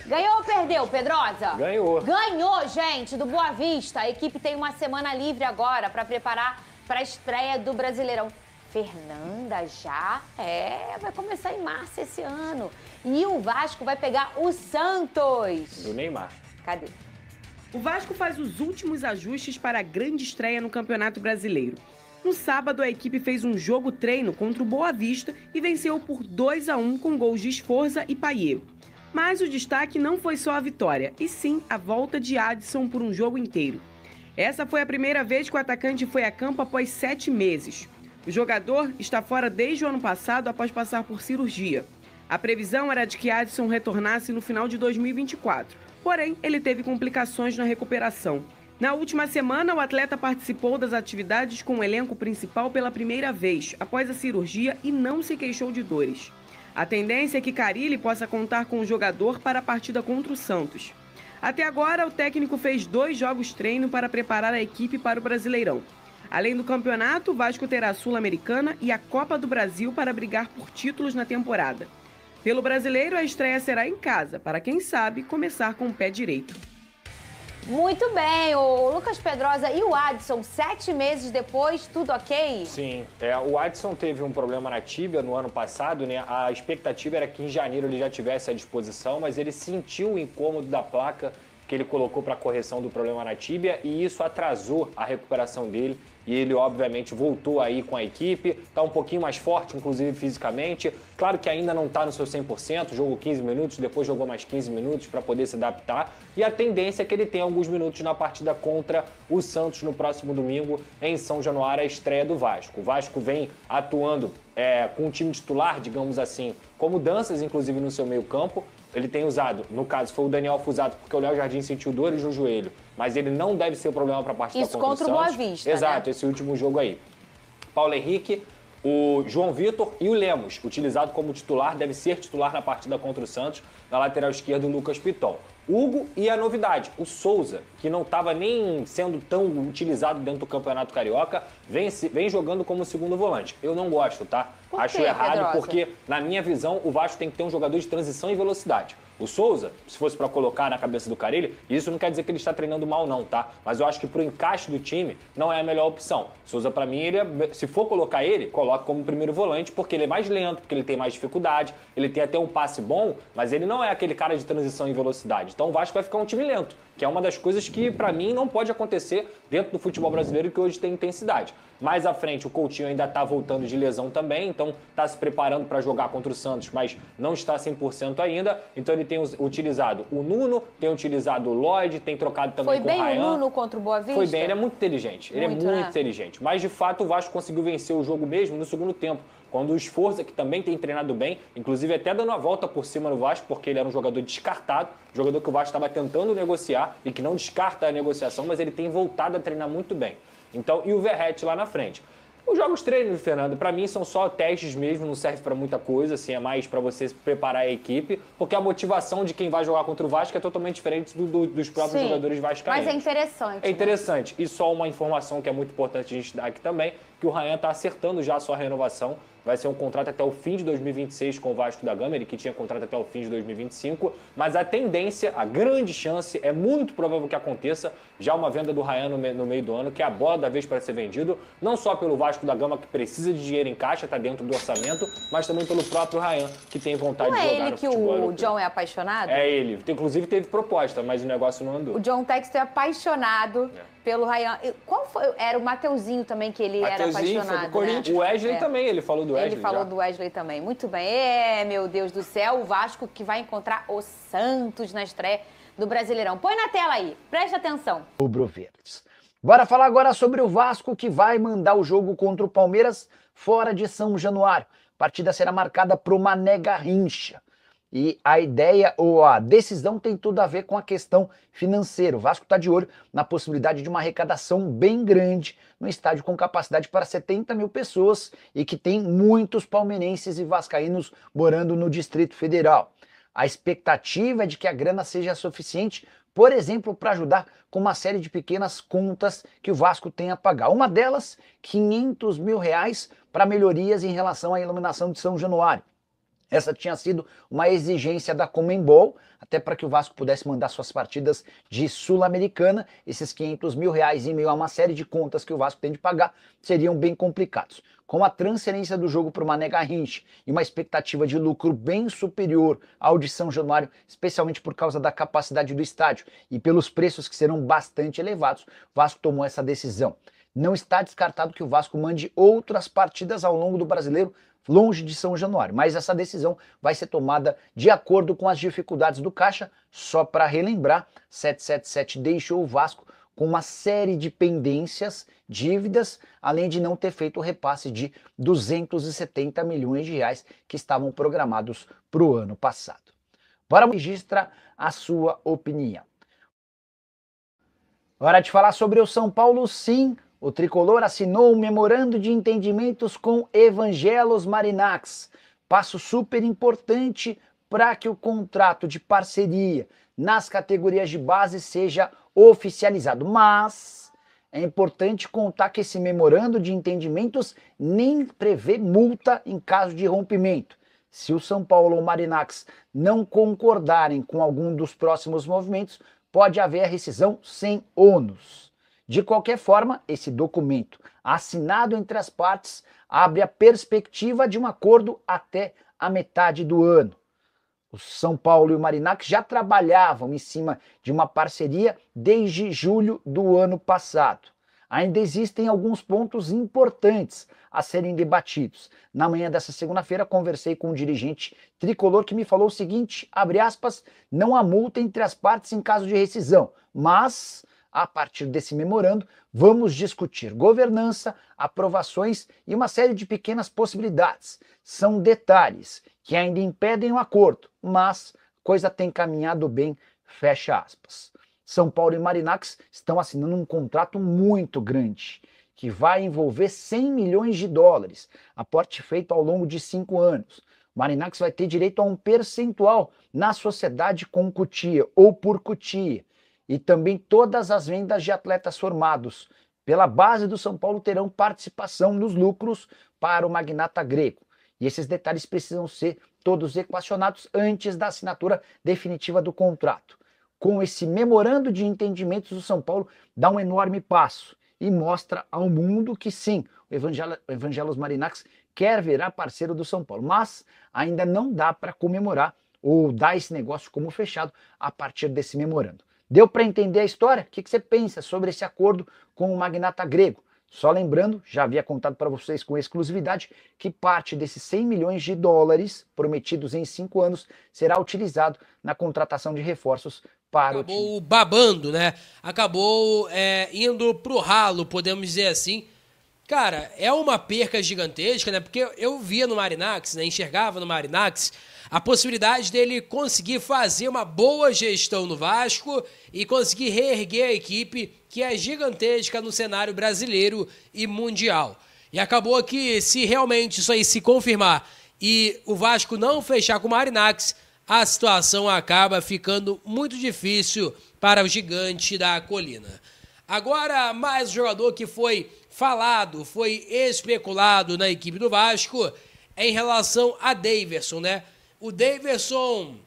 Ganhou ou perdeu, Pedrosa? Ganhou. Ganhou, gente, do Boa Vista. A equipe tem uma semana livre agora para preparar para a estreia do Brasileirão. Fernanda já? Vai começar em março esse ano. E o Vasco vai pegar o Santos. Do Neymar. Cadê? O Vasco faz os últimos ajustes para a grande estreia no Campeonato Brasileiro. No sábado, a equipe fez um jogo-treino contra o Boa Vista e venceu por 2-1 com gols de Sforza e Payet. Mas o destaque não foi só a vitória, e sim a volta de Adson por um jogo inteiro. Essa foi a primeira vez que o atacante foi a campo após 7 meses. O jogador está fora desde o ano passado após passar por cirurgia. A previsão era de que Adson retornasse no final de 2024, porém ele teve complicações na recuperação. Na última semana, o atleta participou das atividades com o elenco principal pela primeira vez, após a cirurgia, e não se queixou de dores. A tendência é que Carille possa contar com o jogador para a partida contra o Santos. Até agora, o técnico fez 2 jogos-treino para preparar a equipe para o Brasileirão. Além do campeonato, o Vasco terá a Sul-Americana e a Copa do Brasil para brigar por títulos na temporada. Pelo Brasileiro, a estreia será em casa, para quem sabe começar com o pé direito. Muito bem, o Lucas Pedrosa e o Adson, 7 meses depois, tudo ok? Sim, o Adson teve um problema na tíbia no ano passado, né? A expectativa era que em janeiro ele já tivesse à disposição, mas ele sentiu o incômodo da placa que ele colocou para correção do problema na tíbia e isso atrasou a recuperação dele. E ele, obviamente, voltou aí com a equipe, está um pouquinho mais forte, inclusive fisicamente. Claro que ainda não está no seu 100%, jogou 15 minutos, depois jogou mais 15 minutos para poder se adaptar. E a tendência é que ele tenha alguns minutos na partida contra o Santos no próximo domingo, em São Januário, a estreia do Vasco. O Vasco vem atuando com um time titular, digamos assim, com mudanças, inclusive, no seu meio-campo. Ele tem usado, no caso, foi o Daniel Fusato, porque o Léo Jardim sentiu dores no joelho, mas ele não deve ser o problema para a partida Isso contra o Santos. Isso contra o Boa Vista, Exato, né? Esse último jogo aí. Paulo Henrique, o João Vitor e o Lemos, utilizado como titular, deve ser titular na partida contra o Santos. Na lateral esquerda, o Lucas Piton. Hugo e a novidade, o Souza, que não estava nem sendo tão utilizado dentro do Campeonato Carioca, vem jogando como segundo volante. Eu não gosto, tá? Por Acho quê, errado, Pedrosa? porque, na minha visão, o Vasco tem que ter um jogador de transição e velocidade. O Souza, se fosse para colocar na cabeça do Carille, isso não quer dizer que ele está treinando mal não, tá? Mas eu acho que pro encaixe do time não é a melhor opção. Souza, para mim, se for colocar ele, coloca como primeiro volante, porque ele é mais lento, porque ele tem mais dificuldade, ele tem até um passe bom, mas ele não é aquele cara de transição e velocidade. Então o Vasco vai ficar um time lento, que é uma das coisas que, para mim, não pode acontecer dentro do futebol brasileiro, que hoje tem intensidade. Mais à frente, o Coutinho ainda está voltando de lesão também, então está se preparando para jogar contra o Santos, mas não está 100% ainda. Então ele tem utilizado o Nuno, tem utilizado o Lloyd, tem trocado também com o Ryan. Foi bem o Nuno contra o Boa Vista? Foi bem, ele é muito inteligente. Ele é muito né? inteligente. Mas, de fato, o Vasco conseguiu vencer o jogo mesmo no segundo tempo. Quando o Sforza, que também tem treinado bem, inclusive até dando a volta por cima no Vasco, porque ele era um jogador descartado, jogador que o Vasco estava tentando negociar e que não descarta a negociação, mas ele tem voltado a treinar muito bem. Então, e o Verratti lá na frente. Os jogos treinos, Fernando, para mim são só testes mesmo, não serve para muita coisa, assim, é mais para você preparar a equipe, porque a motivação de quem vai jogar contra o Vasco é totalmente diferente dos próprios jogadores vascaínos. Mas é interessante. É interessante. E só uma informação que é muito importante a gente dar aqui também, que o Ryan está acertando já a sua renovação. Vai ser um contrato até o fim de 2026 com o Vasco da Gama, ele que tinha contrato até o fim de 2025, mas a tendência, a grande chance, é muito provável que aconteça já uma venda do Ryan no meio do ano, que é a bola da vez para ser vendido, não só pelo Vasco da Gama, que precisa de dinheiro em caixa, está dentro do orçamento, mas também pelo próprio Ryan, que tem vontade de jogar no futebol. Não é ele que o John é apaixonado? É ele. Inclusive teve proposta, mas o negócio não andou. O John Textor é apaixonado pelo Ryan. Qual foi? Era o Mateuzinho também que ele era apaixonado, do Corinthians. Né? O Wesley também, ele falou do Wesley. Ele falou do Wesley também. Muito bem. Meu Deus do céu, o Vasco que vai encontrar o Santos na estreia do Brasileirão. Põe na tela aí, preste atenção. Rubro Verdes. Bora falar agora sobre o Vasco, que vai mandar o jogo contra o Palmeiras fora de São Januário. A partida será marcada por uma Mega Rincha. E a ideia ou a decisão tem tudo a ver com a questão financeira. O Vasco está de olho na possibilidade de uma arrecadação bem grande no estádio com capacidade para 70 mil pessoas e que tem muitos palmeirenses e vascaínos morando no Distrito Federal. A expectativa é de que a grana seja suficiente, por exemplo, para ajudar com uma série de pequenas contas que o Vasco tem a pagar. Uma delas, R$ 500 mil para melhorias em relação à iluminação de São Januário. Essa tinha sido uma exigência da Conmebol, até para que o Vasco pudesse mandar suas partidas de Sul-Americana. Esses R$500 mil em meio a uma série de contas que o Vasco tem de pagar seriam bem complicados. Com a transferência do jogo para o Mané Garrincha e uma expectativa de lucro bem superior ao de São Januário, especialmente por causa da capacidade do estádio e pelos preços que serão bastante elevados, o Vasco tomou essa decisão. Não está descartado que o Vasco mande outras partidas ao longo do Brasileiro longe de São Januário, mas essa decisão vai ser tomada de acordo com as dificuldades do Caixa. Só para relembrar, 777 deixou o Vasco com uma série de pendências, dívidas, além de não ter feito o repasse de R$270 milhões que estavam programados para o ano passado. Bora registrar a sua opinião. Hora de falar sobre o São Paulo, sim. O tricolor assinou um memorando de entendimentos com Evangelos Marinax. Passo super importante para que o contrato de parceria nas categorias de base seja oficializado. Mas é importante contar que esse memorando de entendimentos nem prevê multa em caso de rompimento. Se o São Paulo ou o Marinax não concordarem com algum dos próximos movimentos, pode haver a rescisão sem ônus. De qualquer forma, esse documento assinado entre as partes abre a perspectiva de um acordo até a metade do ano. O São Paulo e o Marinax já trabalhavam em cima de uma parceria desde julho do ano passado. Ainda existem alguns pontos importantes a serem debatidos. Na manhã dessa segunda-feira, conversei com um dirigente tricolor que me falou o seguinte, abre aspas, não há multa entre as partes em caso de rescisão, mas a partir desse memorando, vamos discutir governança, aprovações e uma série de pequenas possibilidades. São detalhes que ainda impedem o acordo, mas coisa tem caminhado bem, fecha aspas. São Paulo e Marinax estão assinando um contrato muito grande, que vai envolver US$100 milhões, aporte feito ao longo de 5 anos. Marinax vai ter direito a um percentual na sociedade com Cotia ou por Cotia. E também todas as vendas de atletas formados pela base do São Paulo terão participação nos lucros para o magnata grego. E esses detalhes precisam ser todos equacionados antes da assinatura definitiva do contrato. Com esse memorando de entendimentos, o São Paulo dá um enorme passo e mostra ao mundo que sim, o Evangelos Marinax quer virar parceiro do São Paulo, mas ainda não dá para comemorar ou dar esse negócio como fechado a partir desse memorando. Deu para entender a história? O que você pensa sobre esse acordo com o magnata grego? Só lembrando, já havia contado para vocês com exclusividade, que parte desses US$100 milhões prometidos em 5 anos será utilizado na contratação de reforços para o time. Acabou babando, né? Acabou indo pro ralo, podemos dizer assim. Cara, é uma perca gigantesca, né? Porque eu via no Marinax, né? Enxergava no Marinax a possibilidade dele conseguir fazer uma boa gestão no Vasco e conseguir reerguer a equipe que é gigantesca no cenário brasileiro e mundial. E acabou que, se realmente isso aí se confirmar e o Vasco não fechar com o Marinax, a situação acaba ficando muito difícil para o gigante da colina. Agora, mais um jogador que foi falado, foi especulado na equipe do Vasco é em relação a Daverson, né? O Daverson,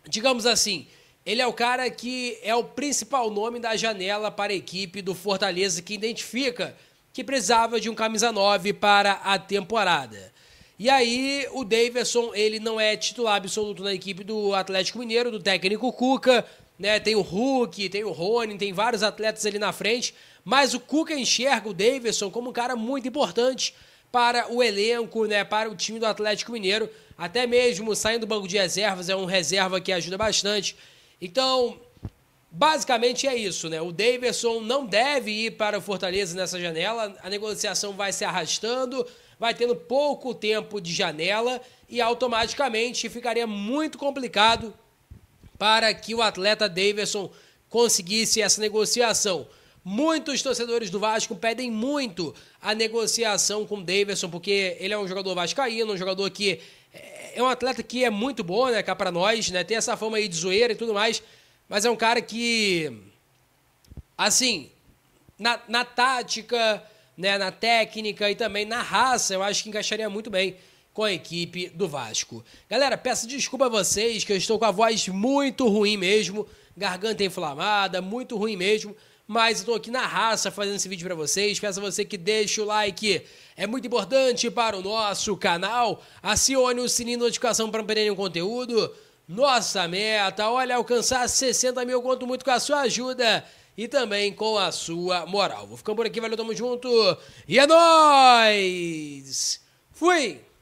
digamos assim, ele é o cara que é o principal nome da janela para a equipe do Fortaleza, que identifica que precisava de um camisa 9 para a temporada. E aí o Daverson, ele não é titular absoluto na equipe do Atlético Mineiro, do técnico Cuca, né? Tem o Hulk, tem o Rony, tem vários atletas ali na frente, mas o Cuca enxerga o Daverson como um cara muito importante para o elenco, né? Para o time do Atlético Mineiro, até mesmo saindo do banco de reservas, é um reserva que ajuda bastante. Então, basicamente é isso, né? O Daverson não deve ir para o Fortaleza nessa janela, a negociação vai se arrastando, vai tendo pouco tempo de janela e automaticamente ficaria muito complicado para que o atleta Daverson conseguisse essa negociação. Muitos torcedores do Vasco pedem muito a negociação com o Daverson, porque ele é um jogador vascaíno, um jogador que é um atleta que é muito bom, né, cá pra nós, né, tem essa fama aí de zoeira e tudo mais, mas é um cara que, assim, na tática, né, na técnica e também na raça, eu acho que encaixaria muito bem. com a equipe do Vasco. Galera, peço desculpa a vocês que eu estou com a voz muito ruim mesmo, garganta inflamada, muito ruim mesmo, mas eu tô aqui na raça fazendo esse vídeo para vocês. Peço a você que deixe o like, é muito importante para o nosso canal. Acione o sininho de notificação para não perder nenhum conteúdo. Nossa meta, olha, alcançar 60 mil, conto muito com a sua ajuda e também com a sua moral. Vou ficando por aqui, valeu, tamo junto e é nóis! Fui!